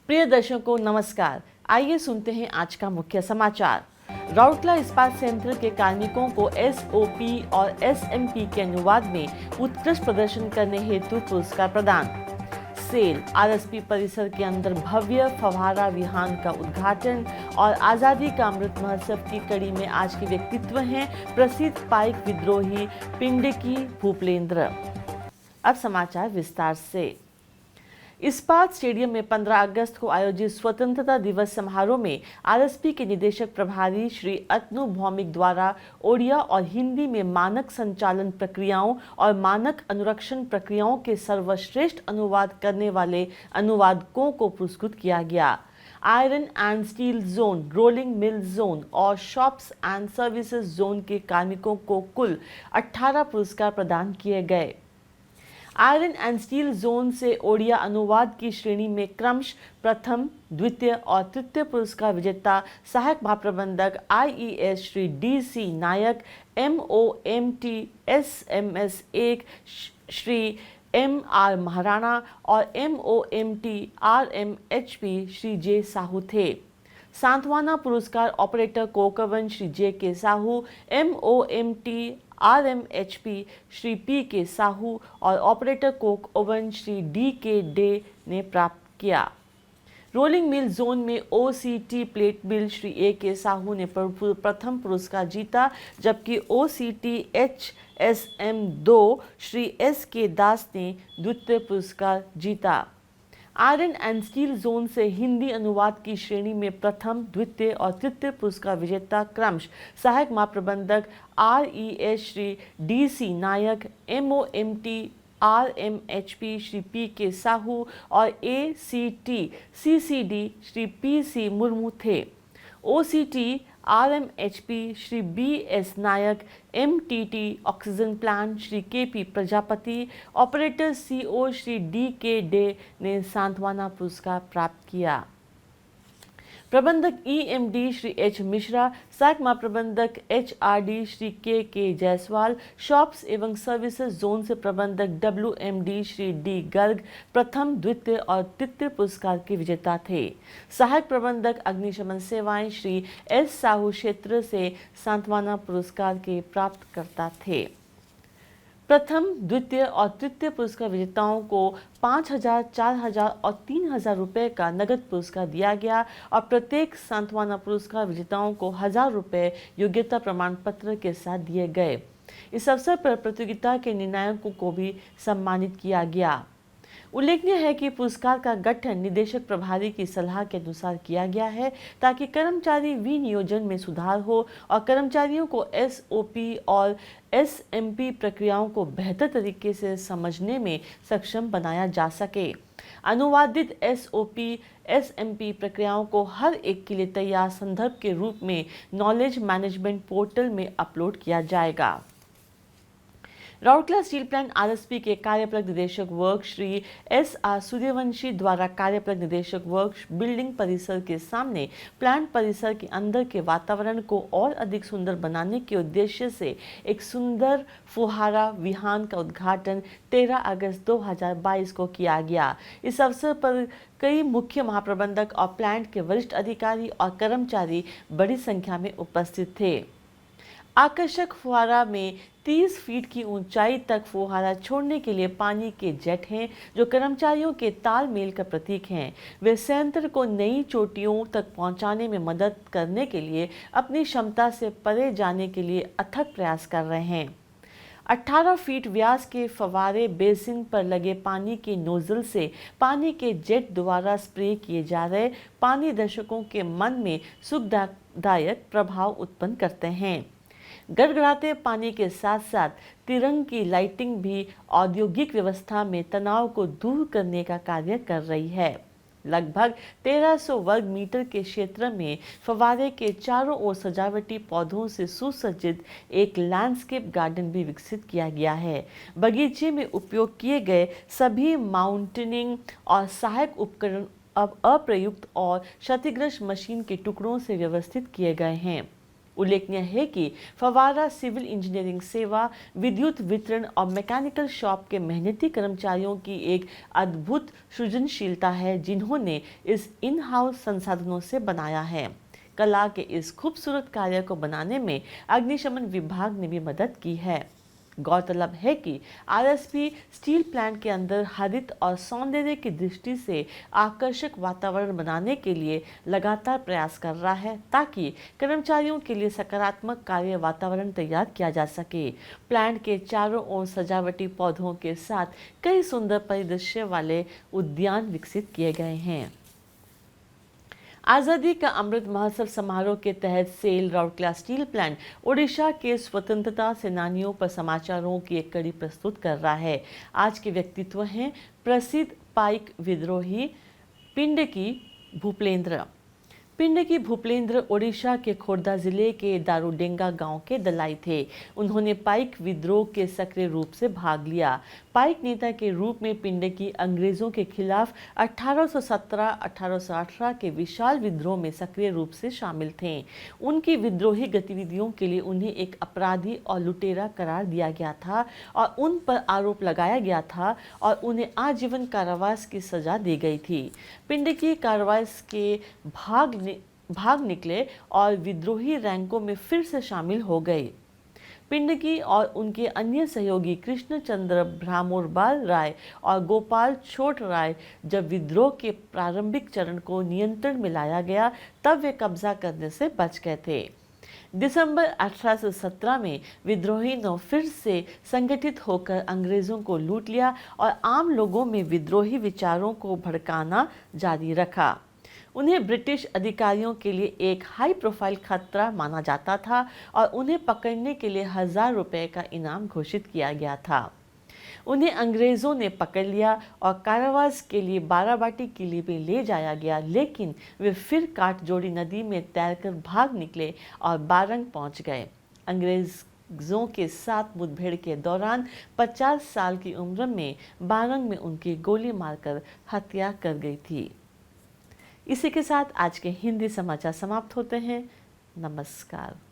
प्रिय दर्शकों नमस्कार। आइए सुनते हैं आज का मुख्य समाचार। राउरकेला इस्पात संयंत्र के कार्मिकों को एसओपी और एसएमपी के अनुवाद में उत्कृष्ट प्रदर्शन करने हेतु पुरस्कार प्रदान। सेल आरएसपी परिसर के अंदर भव्य फव्वारा विहान का उद्घाटन और आजादी का अमृत महोत्सव की कड़ी में आज के व्यक्तित्व हैं प्रसिद्ध पाइक विद्रोही पिंडकी भूपेंद्र। अब समाचार विस्तार से। इस्पात स्टेडियम में 15 अगस्त को आयोजित स्वतंत्रता दिवस समारोह में आरएसपी के निदेशक प्रभारी श्री अतनु भौमिक द्वारा ओडिया और हिंदी में मानक संचालन प्रक्रियाओं और मानक अनुरक्षण प्रक्रियाओं के सर्वश्रेष्ठ अनुवाद करने वाले अनुवादकों को पुरस्कृत किया गया। Iron and steel zone, rolling mill zone और शॉप्स एंड सर्विसेज जोन के कार्मिकों को कुल 18 पुरस्कार प्रदान किए गए। आयरन एंड स्टील जोन से ओडिया अनुवाद की श्रेणी में क्रमश प्रथम, द्वितीय और तृतीय पुरस्कार विजेता सहायक महाप्रबंधक IES Shri DC Nayak, एमओएमटी SMS 1 Shri MR Maharana और एमओएमटी आरएमएचपी श्री जे साहू थे। सांत्वना पुरस्कार ऑपरेटर कोकवन श्री जे के Sahu, एमओएमटी RMHP Shri P K Sahu और operator Coke oven Shri D K De ने प्राप्त किया। रोलिंग मिल जोन में ओसीटी प्लेट मिल श्री ए के साहू ने प्रथम पुरस्कार जीता, जबकि ओसीटी एचएसएम 2 श्री एस के दास ने द्वितीय पुरस्कार जीता। आयरन एंड स्टील जोन से हिंदी अनुवाद की श्रेणी में प्रथम, द्वितीय और तृतीय पुरस्कार विजेता क्रमश सहायक महाप्रबंधक RES Shri DC Nayak, MOMT RMHP Shri P K Sahu और ACT CCD Shri PC Murmu थे। OCT RMHP Shri BS Nayak, MTT oxygen plant Shri KP Prajapati, operator CO Shri D K De ने सांत्वना पुरस्कार प्राप्त किया। प्रबंधक ईएमडी श्री एच मिश्रा, सहायक महाप्रबंधक एचआरडी श्री के जायसवाल, शॉप्स एवं सर्विसेज जोन से प्रबंधक डब्ल्यूएमडी श्री डी गर्ग प्रथम, द्वितीय और तृतीय पुरस्कार के विजेता थे। सहायक प्रबंधक अग्निशमन सेवाएं श्री एस साहू क्षेत्र से सांत्वना पुरस्कार के प्राप्तकर्ता थे। प्रथम, द्वितीय और तृतीय पुरस्कार विजेताओं को 5,000, 4,000 और 3,000 रुपये का नगद पुरस्कार दिया गया और प्रत्येक सांत्वना पुरस्कार विजेताओं को 1,000 रुपये योग्यता प्रमाण पत्र के साथ दिए गए। इस अवसर पर प्रतियोगिता के निर्णायकों को भी सम्मानित किया गया। उल्लेखनीय है कि पुरस्कार का गठन निदेशक प्रभारी की सलाह के अनुसार किया गया है ताकि कर्मचारी विनियोजन में सुधार हो और कर्मचारियों को एसओपी और एसएमपी प्रक्रियाओं को बेहतर तरीके से समझने में सक्षम बनाया जा सके। अनुवादित एसओपी एसएमपी प्रक्रियाओं को हर एक के लिए तैयार संदर्भ के रूप में नॉलेज मैनेजमेंट पोर्टल में अपलोड किया जाएगा। राउरकेला स्टील प्लांट आरएसपी के कार्यपालक निदेशक वर्ग श्री एसआर सूर्यवंशी द्वारा कार्यपालक निदेशक वर्ग बिल्डिंग परिसर के सामने प्लांट परिसर के अंदर के वातावरण को और अधिक सुंदर बनाने के उद्देश्य से एक सुंदर फुहारा विहान का उद्घाटन 13 अगस्त 2022 को किया गया। इस अवसर पर कई मुख्य महाप्रबंधक और प्लांट के वरिष्ठ अधिकारी और कर्मचारी बड़ी संख्या में उपस्थित थे। आकर्षक फुहारा में 30 फीट की ऊंचाई तक फुहारा छोड़ने के लिए पानी के जेट हैं, जो कर्मचारियों के तालमेल का प्रतीक हैं। वे संयंत्र को नई चोटियों तक पहुंचाने में मदद करने के लिए अपनी क्षमता से परे जाने के लिए अथक प्रयास कर रहे हैं। 18 फीट व्यास के फव्वारे बेसिन पर लगे पानी के नोजल से पानी के जेट द्वारा स्प्रे किए जा रहे पानी दर्शकों के मन में सुखदायक प्रभाव उत्पन्न करते हैं। गड़गड़ाते पानी के साथ साथ तिरंग की लाइटिंग भी औद्योगिक व्यवस्था में तनाव को दूर करने का कार्य कर रही है। लगभग 1300 वर्ग मीटर के क्षेत्र में फव्वारे के चारों ओर सजावटी पौधों से सुसज्जित एक लैंडस्केप गार्डन भी विकसित किया गया है। बगीचे में उपयोग किए गए सभी माउंटेनिंग और सहायक उपकरण अब अप्रयुक्त और क्षतिग्रस्त मशीन के टुकड़ों से व्यवस्थित किए गए हैं। उल्लेखनीय है कि फवारा सिविल इंजीनियरिंग सेवा, विद्युत वितरण और मैकेनिकल शॉप के मेहनती कर्मचारियों की एक अद्भुत सृजनशीलता है, जिन्होंने इस इन हाउस संसाधनों से बनाया है। कला के इस खूबसूरत कार्य को बनाने में अग्निशमन विभाग ने भी मदद की है। गौरतलब है कि आरएसपी स्टील प्लांट के अंदर हरित और सौंदर्य की दृष्टि से आकर्षक वातावरण बनाने के लिए लगातार प्रयास कर रहा है, ताकि कर्मचारियों के लिए सकारात्मक कार्य वातावरण तैयार किया जा सके। प्लांट के चारों ओर सजावटी पौधों के साथ कई सुंदर परिदृश्य वाले उद्यान विकसित किए गए हैं। आज़ादी का अमृत महोत्सव समारोह के तहत सेल राउरकेला स्टील प्लांट ओडिशा के स्वतंत्रता सेनानियों पर समाचारों की एक कड़ी प्रस्तुत कर रहा है। आज के व्यक्तित्व हैं प्रसिद्ध पाइक विद्रोही पिंडकी भूपेंद्र। पिंडकी भूपेंद्र ओडिशा के खोर्धा जिले के दारूडेंगा गांव के दलाई थे। उन्होंने पाइक विद्रोह के सक्रिय रूप से भाग लिया। पाइक नेता के रूप में पिंडकी अंग्रेजों के खिलाफ 1817-1818 के विशाल विद्रोह में सक्रिय रूप से शामिल थे। उनकी विद्रोही गतिविधियों के लिए उन्हें एक अपराधी और लुटेरा करार दिया गया था और उन पर आरोप लगाया गया था और उन्हें आजीवन कारावास की सजा दी गई थी। पिंडकी कारावास के भाग निकले और विद्रोही रैंकों में फिर से शामिल हो गए। पिंडकी और उनके अन्य सहयोगी कृष्णचंद्र भ्रामोरबाल राय और गोपाल छोट राय जब विद्रोह के प्रारंभिक चरण को नियंत्रण में लाया गया, तब वे कब्जा करने से बच गए थे। दिसंबर 1817 में विद्रोही ने फिर से संगठित होकर अंग्रेजों को लूट लिया और आम लोगों में विद्रोही विचारों को भड़काना जारी रखा। उन्हें ब्रिटिश अधिकारियों के लिए एक हाई प्रोफाइल खतरा माना जाता था और उन्हें पकड़ने के लिए 1000 रुपये का इनाम घोषित किया गया था। उन्हें अंग्रेजों ने पकड़ लिया और कारावास के लिए बाराबाटी किले में ले जाया गया, लेकिन वे फिर काटजोड़ी नदी में तैरकर भाग निकले और बारंग पहुंच गए। अंग्रेजों के साथ मुठभेड़ के दौरान 50 साल की उम्र में बारंग में उनकी गोली मारकर हत्या कर गई थी। इसी के साथ आज के हिंदी समाचार समाप्त होते हैं। नमस्कार।